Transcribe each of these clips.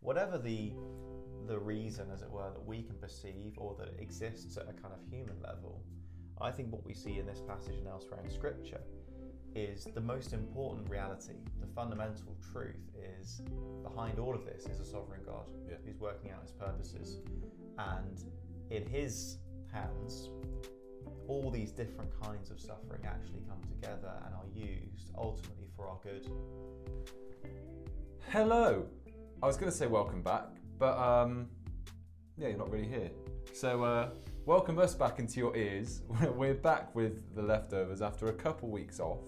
whatever the reason, as it were, that we can perceive or that exists at a kind of human level, I think what we see in this passage and elsewhere in Scripture is the most important reality. The fundamental truth is behind all of this is a sovereign God who's working out his purposes, and in his hands all these different kinds of suffering actually come together and are used ultimately for our good. Hello! I was going to say welcome back, but you're not really here. So welcome us back into your ears. We're back with the leftovers after a couple weeks off.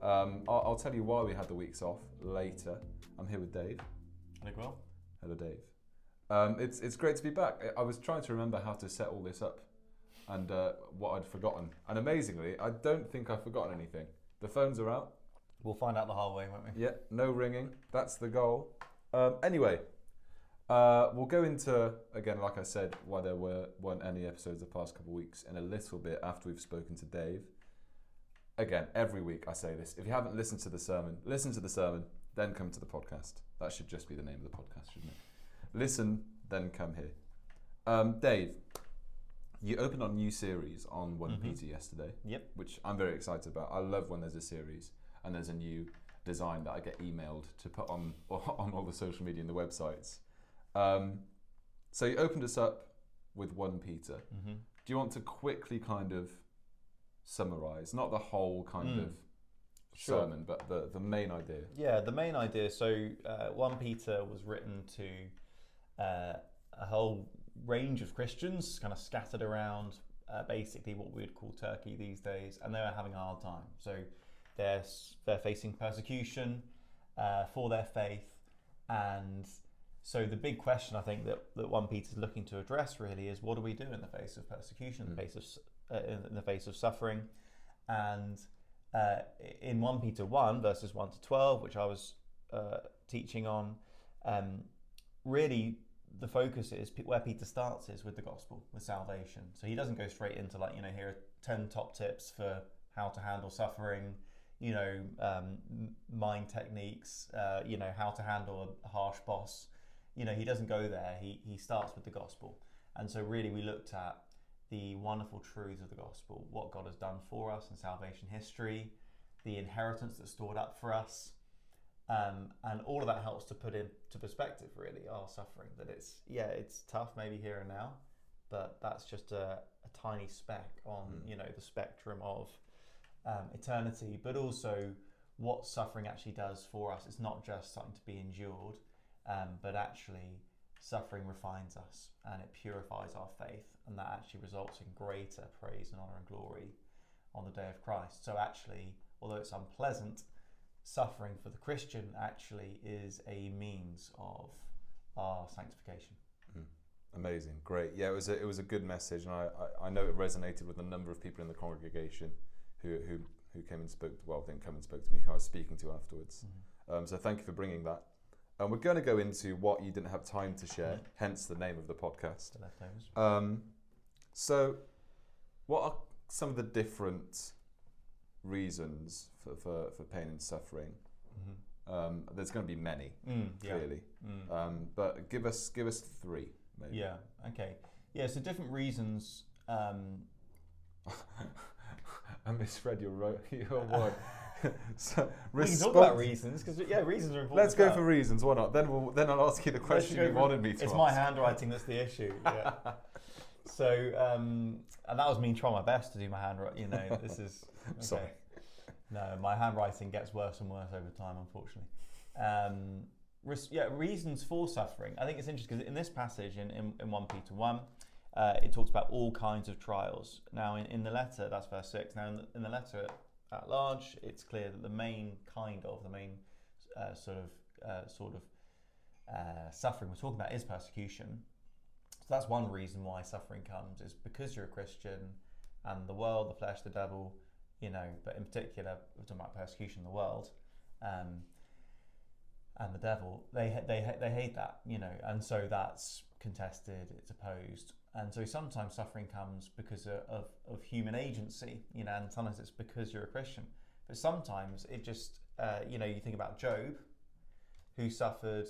I'll tell you why we had the weeks off later. I'm here with Dave. Hello, Hello, Dave. It's great to be back. I was trying to remember how to set all this up and what I'd forgotten. And amazingly, I don't think I've forgotten anything. The phones are out. We'll find out the hard way, won't we? Yeah, no ringing. That's the goal. Anyway, we'll go into, again, like I said, why there weren't any episodes the past couple of weeks in a little bit after we've spoken to Dave. Again, every week I say this. If you haven't listened to the sermon, listen to the sermon, then come to the podcast. That should just be the name of the podcast, shouldn't it? Listen, then come here. Dave, you opened on a new series on 1 Peter yesterday, which I'm very excited about. I love when there's a series and there's a new design that I get emailed to put on all the social media and the websites. So you opened us up with 1 Peter. Do you want to quickly kind of summarise, not the whole kind of sermon, but the main idea? Yeah, the main idea. So 1 Peter was written to a whole range of Christians kind of scattered around basically what we would call Turkey these days, and they were having a hard time. So they're facing persecution for their faith, and so the big question I think that 1 Peter is looking to address really is, what do we do in the face of persecution, in the face of suffering? And in 1 Peter 1 verses 1 to 12, which I was teaching on, really the focus is where Peter starts is with the gospel, with salvation. So he doesn't go straight into here are 10 top tips for how to handle suffering, mind techniques, how to handle a harsh boss. He doesn't go there. He starts with the gospel. And so really we looked at the wonderful truths of the gospel, what God has done for us in salvation history, the inheritance that's stored up for us, and all of that helps to put into perspective really our suffering, that it's tough maybe here and now, but that's just a tiny speck on the spectrum of eternity, but also what suffering actually does for us. It's not just something to be endured, but actually suffering refines us and it purifies our faith, and that actually results in greater praise and honour and glory on the day of Christ. So actually, although it's unpleasant, suffering for the Christian actually is a means of our sanctification. Amazing, great. Yeah, it was a good message, and I know it resonated with a number of people in the congregation who came and spoke. Well, didn't come and spoke to me, who I was speaking to afterwards. So thank you for bringing that. And we're going to go into what you didn't have time to share, hence the name of the podcast. The leftovers. So, what are some of the different reasons for pain and suffering? There's going to be many, clearly. But give us 3, maybe. Yeah. Okay. Yeah. So different reasons. I misread your word. So, we can talk about reasons, because reasons are important. Let's go for reasons. Why not? Then I'll ask you the question you wanted me to ask. It's my handwriting that's the issue. Yeah. So and that was me trying my best to do my handwriting. This is okay. Sorry. No, my handwriting gets worse and worse over time, unfortunately. Reasons for suffering. I think it's interesting because in this passage in 1 Peter 1, it talks about all kinds of trials. Now in the letter, that's verse 6. Now in the letter at large, it's clear that the main suffering we're talking about is persecution. So that's one reason why suffering comes, is because you're a Christian, and the world, the flesh, the devil, but in particular we're talking about persecution in the world, and the devil, they hate that, and so that's contested, it's opposed. And so sometimes suffering comes because of human agency, and sometimes it's because you're a Christian. But sometimes it just, you think about Job, who suffered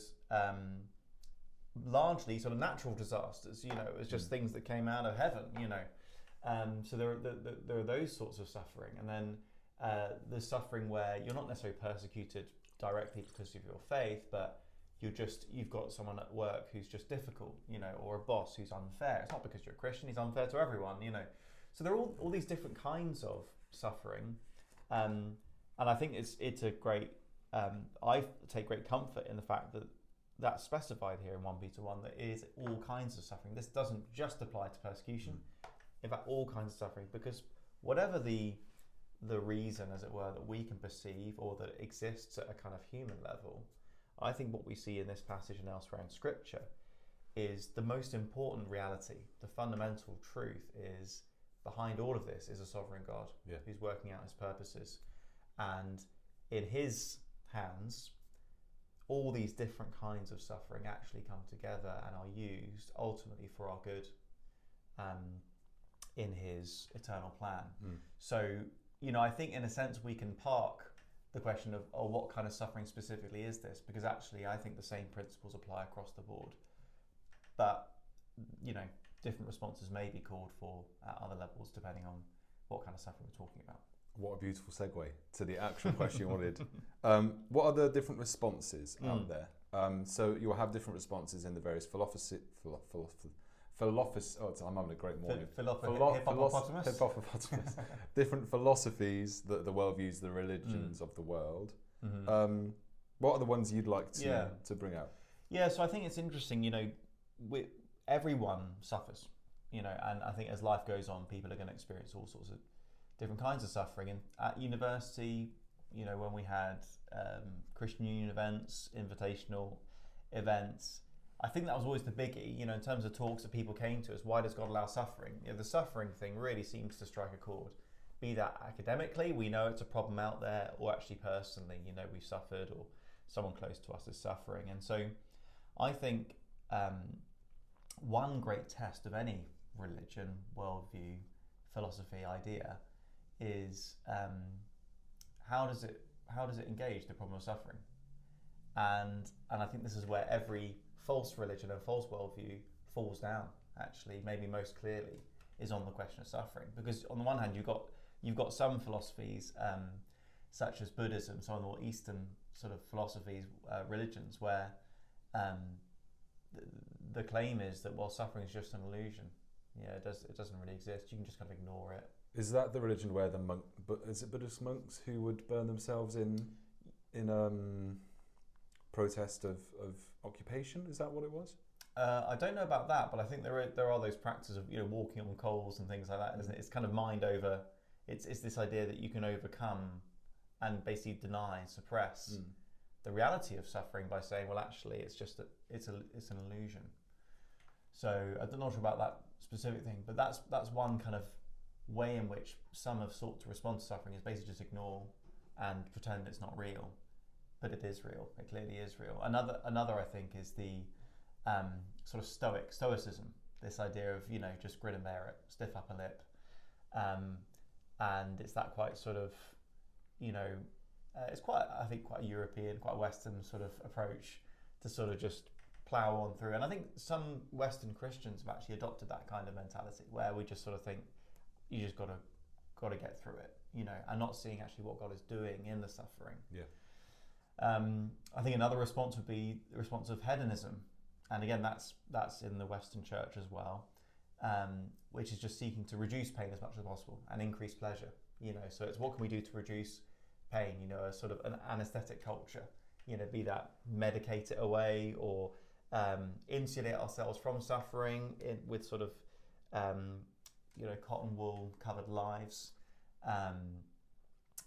largely sort of natural disasters. It was just things that came out of heaven. So there are those sorts of suffering, and then there's suffering where you're not necessarily persecuted directly because of your faith, but you've got someone at work who's just difficult, or a boss who's unfair. It's not because you're a Christian; he's unfair to everyone, So there are all these different kinds of suffering, and I think it's a great. I take great comfort in the fact that that's specified here in 1 Peter 1, that it is all kinds of suffering. This doesn't just apply to persecution. In fact, all kinds of suffering, because whatever the reason, as it were, that we can perceive or that exists at a kind of human level, I think what we see in this passage and elsewhere in Scripture is the most important reality. The fundamental truth is behind all of this is a sovereign God who's working out his purposes. And in his hands, all these different kinds of suffering actually come together and are used ultimately for our good in his eternal plan. So, I think in a sense we can park the question of, what kind of suffering specifically is this? Because actually I think the same principles apply across the board. But, different responses may be called for at other levels depending on what kind of suffering we're talking about. What a beautiful segue to the actual question you wanted. What are the different responses out there? So you'll have different responses in the various I'm having a great morning. Hippopotamus. Different philosophies that the world views the religions of the world. What are the ones you'd like to bring out? Yeah, so I think it's interesting, everyone suffers, and I think as life goes on, people are going to experience all sorts of different kinds of suffering. And at university, when we had Christian Union events, invitational events, I think that was always the biggie, in terms of talks that people came to us. Why does God allow suffering? The suffering thing really seems to strike a chord. Be that academically, we know it's a problem out there, or actually personally, we've suffered, or someone close to us is suffering. And so I think one great test of any religion, worldview, philosophy, idea is how does it engage the problem of suffering? And I think this is where every false religion and false worldview falls down, actually, maybe most clearly, is on the question of suffering. Because on the one hand, you've got some philosophies such as Buddhism, some of the more Eastern sort of philosophies, religions, where the claim is that, suffering is just an illusion. It doesn't really exist. You can just kind of ignore it. Is that the religion where is it Buddhist monks who would burn themselves in protest of occupation? Is that what it was? I don't know about that, but I think there are those practices of walking on coals and things like that, isn't it? It's kind of mind over. It's this idea that you can overcome and basically deny, suppress the reality of suffering by saying, well, actually, it's just that it's an illusion. So I'm not sure about that specific thing, but that's one kind of way in which some have sought to respond to suffering, is basically just ignore and pretend it's not real, but it is real. It clearly is real. Another I think is the sort of stoicism. This idea of just grin and bear it, stiff upper lip, and it's that quite sort of it's quite, I think, quite a European, quite a Western sort of approach to sort of just plough on through. And I think some Western Christians have actually adopted that kind of mentality, where we just sort of think you just got to get through it, and not seeing actually what God is doing in the suffering. Yeah. I think another response would be the response of hedonism, and again that's in the Western Church as well, which is just seeking to reduce pain as much as possible and increase pleasure. So it's what can we do to reduce pain? A sort of an anesthetic culture. Be that medicate it away or insulate ourselves from suffering with sort of cotton wool covered lives.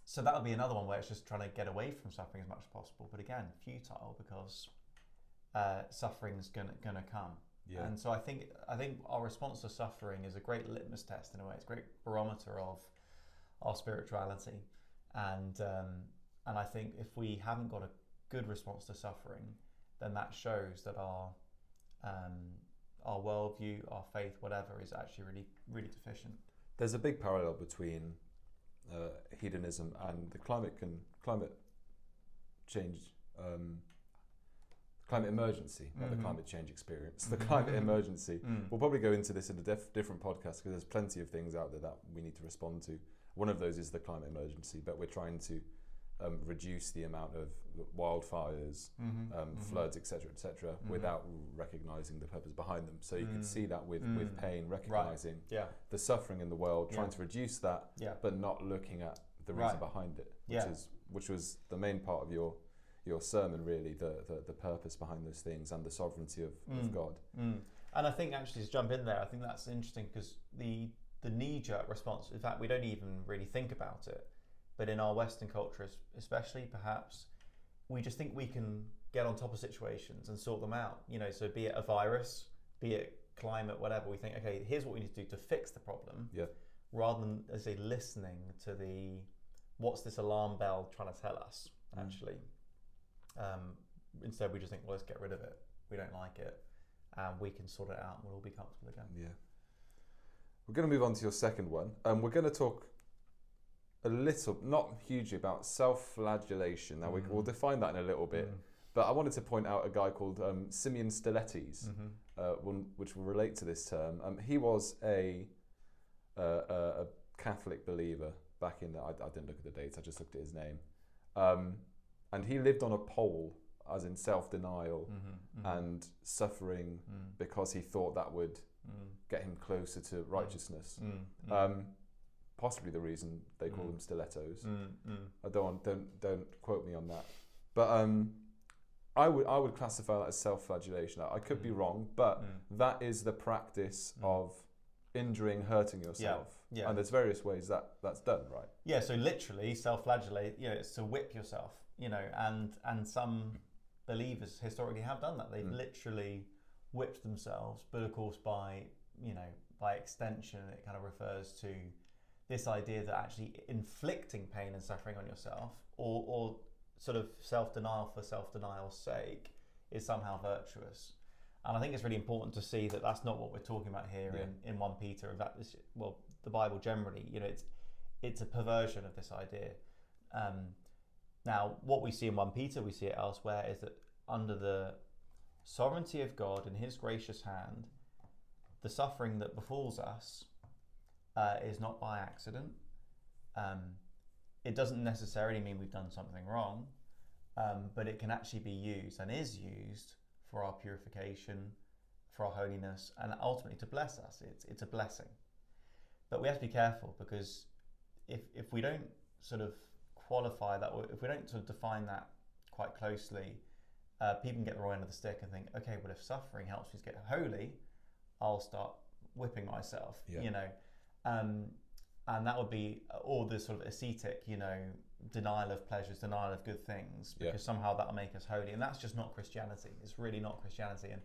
So that would be another one where it's just trying to get away from suffering as much as possible, but again, futile, because suffering's gonna come. Yeah. And so I think our response to suffering is a great litmus test in a way. It's a great barometer of our spirituality, and I think if we haven't got a good response to suffering, then that shows that our worldview, our faith, whatever, is actually really, really deficient. There's a big parallel between hedonism and the climate change climate emergency, not the climate change experience, the climate emergency. We'll probably go into this in a different podcast because there's plenty of things out there that we need to respond to. One of those is the climate emergency, but we're trying to reduce the amount of wildfires, floods, etc., without recognizing the purpose behind them. So you can see that with pain, recognizing the suffering in the world, trying to reduce that, but not looking at the reason behind it, which was the main part of your sermon, really, the purpose behind those things and the sovereignty of God. And I think, actually, to jump in there, I think that's interesting because the knee-jerk response, in fact, we don't even really think about it, but in our Western culture especially, perhaps, we just think we can get on top of situations and sort them out. So be it a virus, be it climate, whatever, we think, okay, here's what we need to do to fix the problem, rather than, as I say, listening to what's this alarm bell trying to tell us, actually. Instead, we just think, well, let's get rid of it. We don't like it, and we can sort it out and we'll all be comfortable again. Yeah. We're going to move on to your second one. We're going to talk a little, not hugely, about self-flagellation. Now, we'll define that in a little bit, but I wanted to point out a guy called Simeon Stylites, which will relate to this term. He was a Catholic believer back in I didn't look at the dates, I just looked at his name. And he lived on a pole, as in self-denial and suffering because he thought that would get him closer to righteousness. Possibly the reason they call them stilettos. I don't quote me on that. But I would classify that as self-flagellation. I could be wrong, but that is the practice of injuring, hurting yourself. Yeah. And there's various ways that's done, right? Yeah, so literally self-flagellate, it's to whip yourself, and some believers historically have done that. They've literally whipped themselves, but of course by extension it kind of refers to this idea that actually inflicting pain and suffering on yourself or sort of self-denial for self-denial's sake is somehow virtuous. And I think it's really important to see that that's not what we're talking about here in 1 Peter. In fact, the Bible generally, it's a perversion of this idea. Now, what we see in 1 Peter, we see it elsewhere, is that under the sovereignty of God and his gracious hand, the suffering that befalls us is not by accident. It doesn't necessarily mean we've done something wrong, but it can actually be used and is used for our purification, for our holiness, and ultimately to bless us. It's a blessing. But we have to be careful, because if we don't sort of qualify that, or if we don't sort of define that quite closely, people can get the wrong end of the stick and think, okay, well, if suffering helps me to get holy, I'll start whipping myself, and that would be all the sort of ascetic, denial of pleasures, denial of good things, because somehow that'll make us holy, and that's just not Christianity. It's really not Christianity. And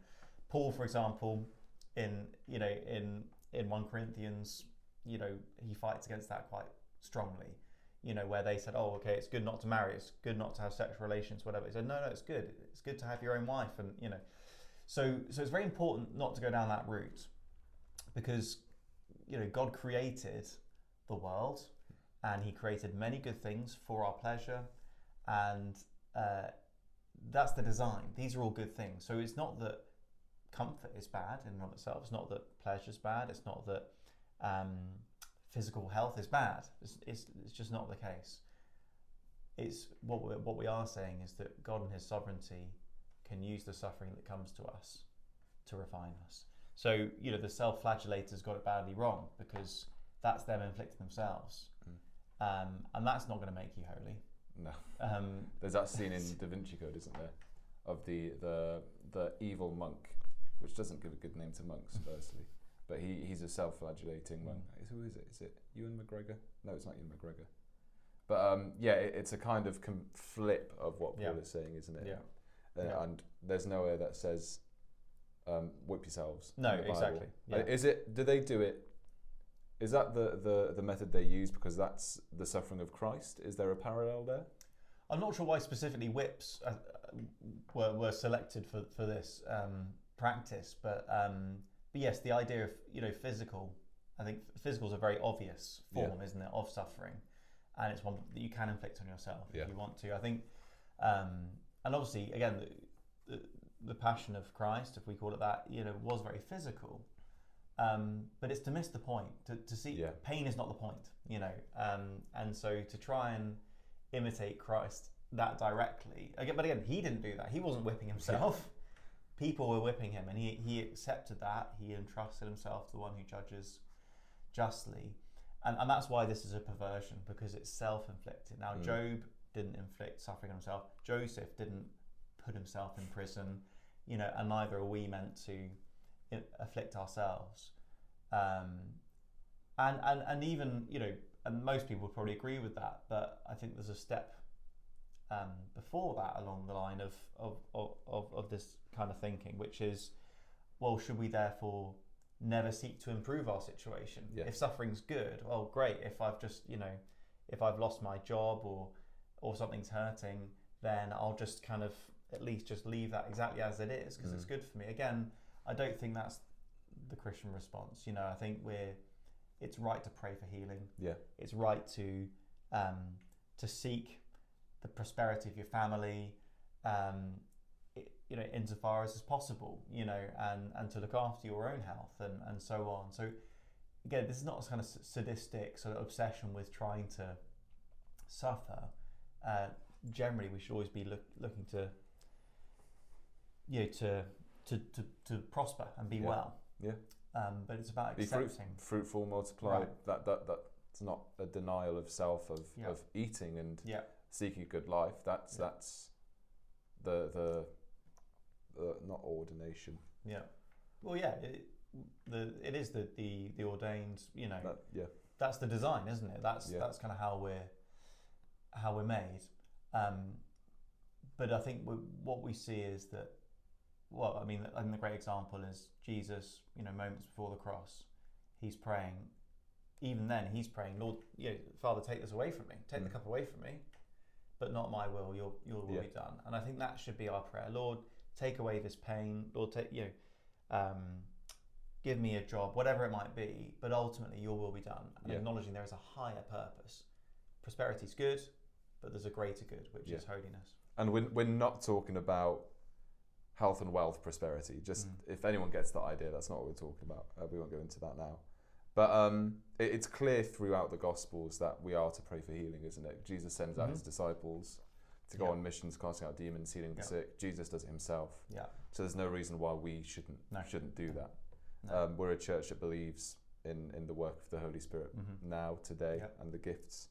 Paul, for example, in 1 Corinthians, he fights against that quite strongly. Where they said, oh, okay, it's good not to marry, it's good not to have sexual relations, whatever. He said, no, it's good. It's good to have your own wife, and So it's very important not to go down that route, because God created the world, and he created many good things for our pleasure, and that's the design. These are all good things. So it's not that comfort is bad in and of itself. It's not that pleasure is bad. It's not that physical health is bad. It's just not the case. It's what we are saying is that God in his sovereignty can use the suffering that comes to us to refine us. So, the self-flagellators got it badly wrong, because that's them inflicting themselves. And that's not going to make you holy. No. There's that scene in Da Vinci Code, isn't there, of the evil monk, which doesn't give a good name to monks, firstly. But he's a self-flagellating monk. Who is it? Is it Ewan McGregor? No, it's not Ewan McGregor. But it's a kind of flip of what Paul is saying, isn't it? Yeah. And there's nowhere that says whip yourselves. No, exactly. Yeah. Do they do it? Is that the method they use because that's the suffering of Christ? Is there a parallel there? I'm not sure why specifically whips were selected for this practice, but yes, the idea of physical. I think physical is a very obvious form, isn't it, of suffering, and it's one that you can inflict on yourself if you want to. I think, and obviously, again, the passion of Christ, if we call it that, was very physical. But it's to miss the point. To see pain is not the point, and so to try and imitate Christ that directly. But again, he didn't do that. He wasn't whipping himself. People were whipping him, and he accepted that. He entrusted himself to the one who judges justly. And that's why this is a perversion, because it's self-inflicted. Now, Job didn't inflict suffering on himself. Joseph didn't put himself in prison, and neither are we meant to afflict ourselves. And even, and most people would probably agree with that, but I think there's a step before that along the line of this kind of thinking, which is, well, should we therefore never seek to improve our situation? If suffering's good, well, great. If I've just, if I've lost my job or something's hurting, then I'll just kind of at least just leave that exactly as it is because it's good for me. Again, I don't think that's the Christian response. I think it's right to pray for healing. It's right to seek the prosperity of your family, insofar as is possible, and to look after your own health and so on. So again, this is not a kind of sadistic sort of obsession with trying to suffer. Generally, we should always be looking to prosper and be well. But it's about accepting. Be fruitful, multiply. Right. That's not a denial of self, of eating and seeking a good life. That's the not ordination. Well, it is the ordained. That's the design, isn't it? That's kind of how we're made. But I think what we see is that. Well, I mean, the great example is Jesus. Moments before the cross, he's praying. Even then, he's praying, Lord, Father, take this away from me. Take the cup away from me, but not my will. Your will be done. And I think that should be our prayer. Lord, take away this pain. Lord, give me a job, whatever it might be. But ultimately, your will be done. And acknowledging there is a higher purpose. Prosperity is good, but there's a greater good, which is holiness. And we're not talking about health and wealth prosperity. Just if anyone gets that idea, that's not what we're talking about. We won't go into that now. But it's clear throughout the Gospels that we are to pray for healing, isn't it? Jesus sends out his disciples to go on missions, casting out demons, healing the sick. Jesus does it himself. So there's no reason why we shouldn't do that. No. We're a church that believes in the work of the Holy Spirit now, today, and the gifts.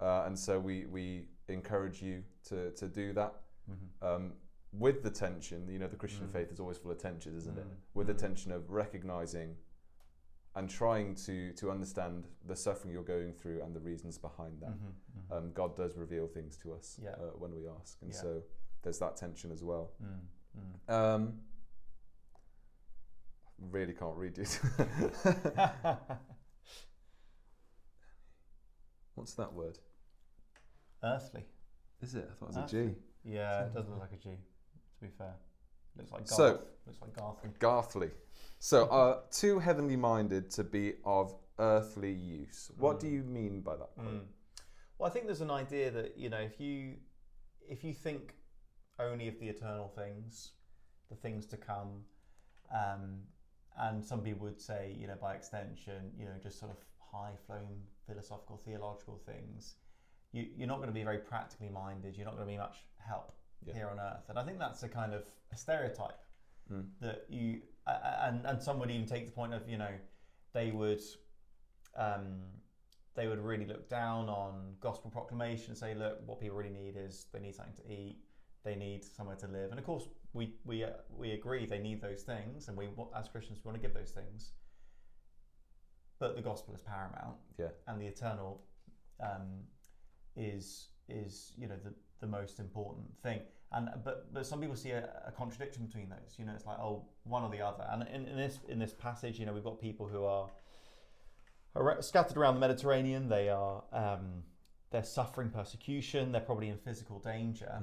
And so we encourage you to do that. With the tension, the Christian faith is always full of tensions, isn't it? With the tension of recognizing and trying to understand the suffering you're going through and the reasons behind that. God does reveal things to us when we ask, and so there's that tension as well. Really can't read it. What's that word? Earthly. Is it? I thought it was a G. Yeah, it does look like a G, to be fair. Looks like Garth. Looks like Garthly. Garthly. So, too heavenly minded to be of earthly use. What do you mean by that quote? Well, I think there's an idea that, if you think only of the eternal things, the things to come, and some people would say, by extension, just sort of high-flown philosophical, theological things, you're not going to be very practically minded. You're not going to be much help here on earth. And I think that's a kind of a stereotype that you, and some would even take the point of, they would really look down on gospel proclamation and say, look, what people really need is they need something to eat, they need somewhere to live. And of course, we agree they need those things, and we, as Christians, we want to give those things. But the gospel is paramount, and the eternal is the most important thing. And but some people see a contradiction between those. It's like, one or the other. And in this passage, we've got people who are scattered around the Mediterranean. They are they're suffering persecution. They're probably in physical danger.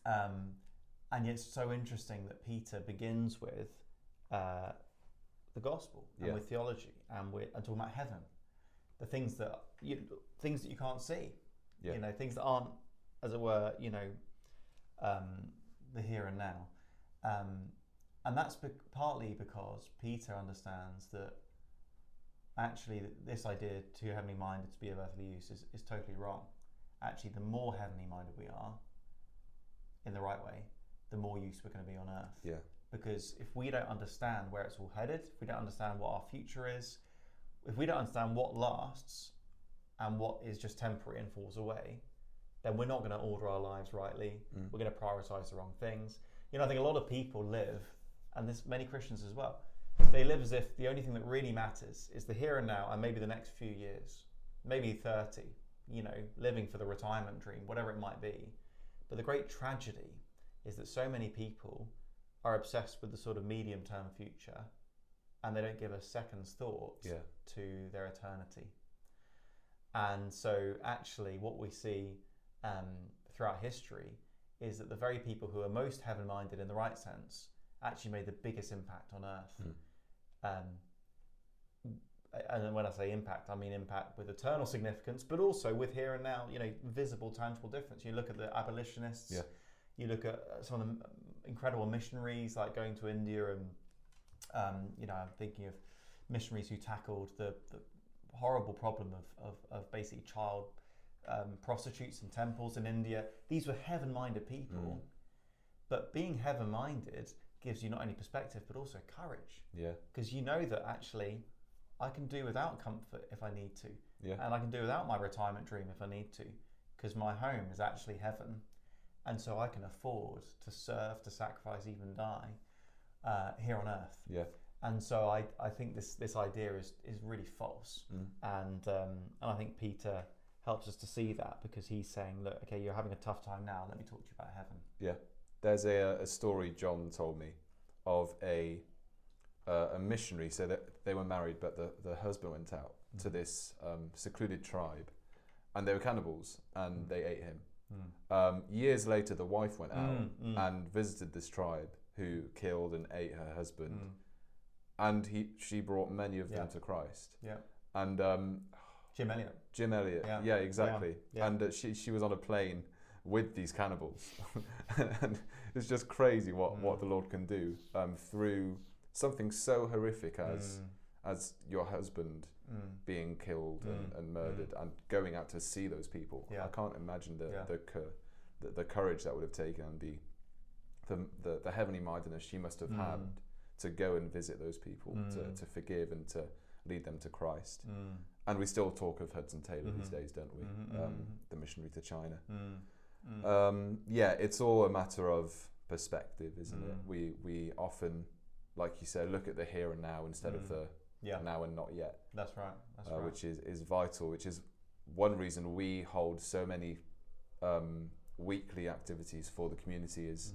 And yet it's so interesting that Peter begins with the gospel and with theology and talking about heaven, the things that you can't see, things that aren't, as it were, the here and now. And that's partly because Peter understands that actually this idea to heavenly minded to be of earthly use is totally wrong. Actually, the more heavenly minded we are in the right way, the more use we're going to be on earth. Yeah. Because if we don't understand where it's all headed, if we don't understand what our future is, if we don't understand what lasts and what is just temporary and falls away, then we're not going to order our lives rightly. We're going to prioritize the wrong things. You know, I think a lot of people live, and there's many Christians as well, they live as if the only thing that really matters is the here and now and maybe the next few years, maybe 30, you know, living for the retirement dream, whatever it might be. But the great tragedy is that so many people are obsessed with the sort of medium-term future, and they don't give a second's thought to their eternity. And so actually what we see throughout history is that the very people who are most heaven-minded in the right sense actually made the biggest impact on earth. And when I say impact, I mean impact with eternal significance, but also with here and now, you know, visible, tangible difference. You look at the abolitionists, you look at some of the incredible missionaries like going to India, and you know, I'm thinking of missionaries who tackled the horrible problem of basically child prostitutes in temples in India. These were heaven-minded people, but being heaven-minded gives you not only perspective but also courage. Yeah, because you know that actually I can do without comfort if I need to, and I can do without my retirement dream if I need to, because my home is actually heaven. And so I can afford to serve, to sacrifice, even die here on earth. Yeah. And so I think this idea is really false. And I think Peter helps us to see that, because he's saying, look, okay, you're having a tough time now. Let me talk to you about heaven. Yeah. There's a story John told me of a missionary. So that they were married, but the husband went out to this secluded tribe, and they were cannibals, and they ate him. Years later, the wife went out and visited this tribe who killed and ate her husband, and she brought many of them to Christ. Yeah. And Jim Elliot. Yeah, exactly. Yeah. And she was on a plane with these cannibals, and it's just crazy what the Lord can do through something so horrific as your husband being killed and murdered, and going out to see those people. I can't imagine the courage that would have taken, and the heavenly mindedness she must have had to go and visit those people, to forgive and to lead them to Christ. And we still talk of Hudson Taylor these days, don't we? The missionary to China. It's all a matter of perspective, isn't it? We often, like you said, look at the here and now instead of the now and not yet. That's right. Which is vital, which is one reason we hold so many weekly activities for the community, is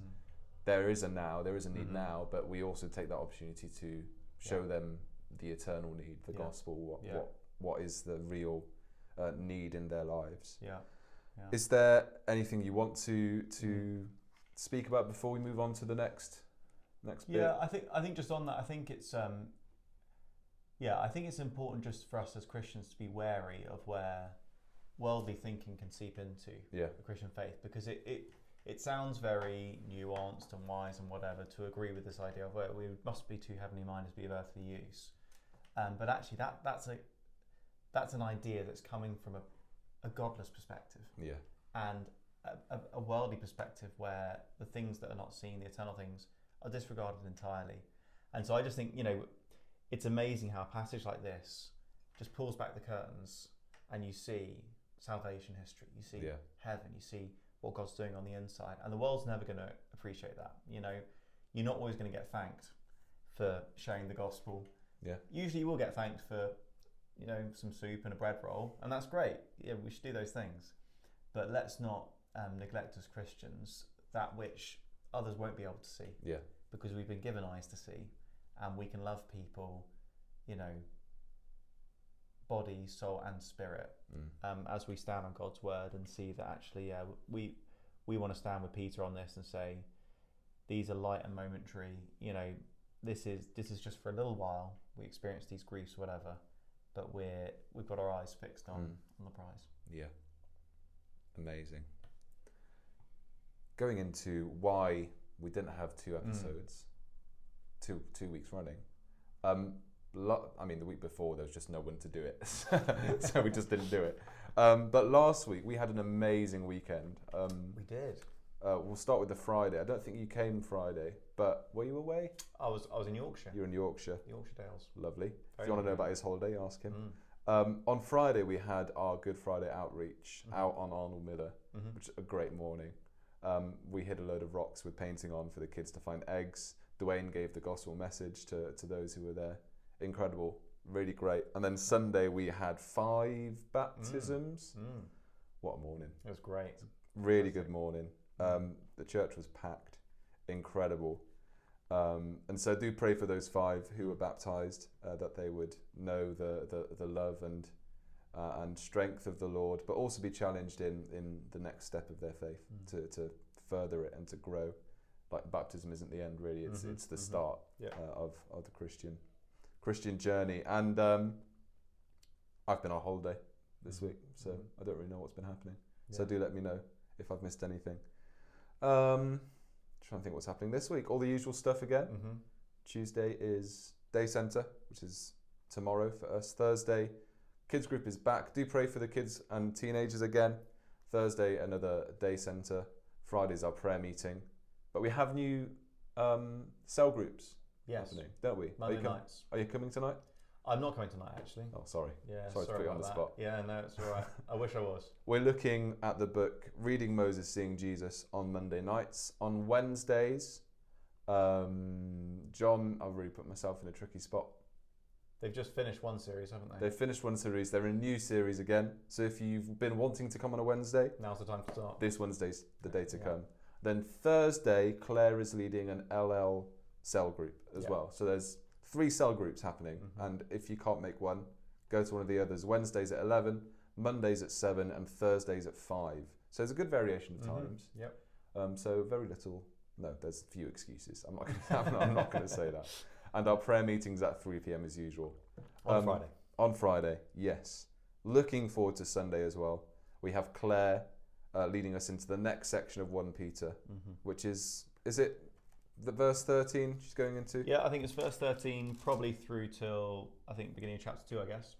there is a now, there is a need now, but we also take that opportunity to show them the eternal need, the gospel, what is the real need in their lives. Is there anything you want to speak about before we move on to the next bit? I think just on that, I think it's I think it's important just for us as Christians to be wary of where worldly thinking can seep into the Christian faith, because it sounds very nuanced and wise and whatever to agree with this idea of where we must be too heavenly minded to be of earthly use, but actually that's an idea that's coming from a godless perspective, and a worldly perspective where the things that are not seen, the eternal things, are disregarded entirely. And so I just think, you know, it's amazing how a passage like this just pulls back the curtains, and you see salvation history, you see heaven, you see what God's doing on the inside, and the world's never going to appreciate that. You know, you're not always going to get thanked for sharing the gospel. Usually you will get thanked for, you know, some soup and a bread roll, and that's great. We should do those things, but let's not neglect as Christians that which others won't be able to see. Because we've been given eyes to see, and we can love people, you know, body, soul, and spirit, as we stand on God's word and see that actually, we want to stand with Peter on this and say, these are light and momentary. You know, this is just for a little while. We experience these griefs, whatever, but we've got our eyes fixed on the prize. Amazing. Going into why we didn't have 2 episodes, 2 weeks running. I mean, the week before there was just no one to do it, so we just didn't do it. But last week we had an amazing weekend. We did. We'll start with the Friday. I don't think you came Friday, but were you away? I was in Yorkshire. You were in Yorkshire. Yorkshire Dales. Lovely. Very if you want to know lovely. about his holiday, ask him. On Friday we had our Good Friday outreach out on Arnold Miller, which is a great morning. We hit a load of rocks with painting on for the kids to find eggs. Dwayne gave the gospel message to those who were there. Incredible, really great. And then Sunday we had 5 baptisms. What a morning. It was great. Really good morning. The church was packed. Incredible. And so do pray for those 5 who were baptized, that they would know the love and strength of the Lord, but also be challenged in the next step of their faith to further it and to grow. Like baptism isn't the end, really. It's the start of the Christian journey. And I've been on holiday this week, so I don't really know what's been happening. So do let me know if I've missed anything. Trying to think what's happening this week. All the usual stuff again. Tuesday is day centre, which is tomorrow for us. Thursday, kids group is back. Do pray for the kids and teenagers again. Thursday, another day centre. Friday's our prayer meeting. But we have new cell groups happening, don't we? Monday nights. Are you coming tonight? I'm not coming tonight, actually. Oh, sorry. Yeah, sorry to put you on the about spot. that. Yeah, no, it's all right. I wish I was. We're looking at the book Reading Moses, Seeing Jesus on Monday nights. On Wednesdays, John, I've really put myself in a tricky spot. They've just finished one series, haven't they? They've finished one series. They're in a new series again. So if you've been wanting to come on a Wednesday, Now's the time to start. this Wednesday's the day to come. Then Thursday, Claire is leading an LL cell group as well. So there's 3 cell groups happening. And if you can't make one, go to one of the others. Wednesdays at 11, Mondays at 7, and Thursdays at 5. So there's a good variation of times. So very little. No, there's a few excuses. I'm not going to say that. And our prayer meetings at 3 p.m. as usual. On Friday. On Friday, yes. Looking forward to Sunday as well. We have Claire leading us into the next section of 1 Peter, which is it the verse 13 she's going into? Yeah, I think it's verse 13, probably through till, I think, beginning of chapter 2, I guess.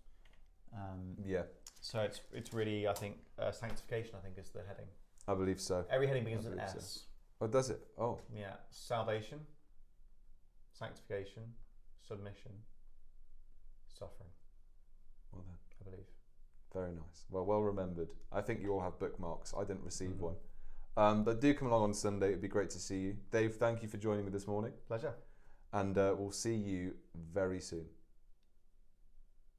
So it's really, I think, sanctification, I think, is the heading. I believe so. Every heading begins with S. So. Oh, does it? Oh. Yeah. Salvation, sanctification, submission, suffering. Well done. I believe. Very nice. Well remembered. I think you all have bookmarks. I didn't receive one. But do come along on Sunday. It'd be great to see you. Dave, thank you for joining me this morning. Pleasure. And we'll see you very soon.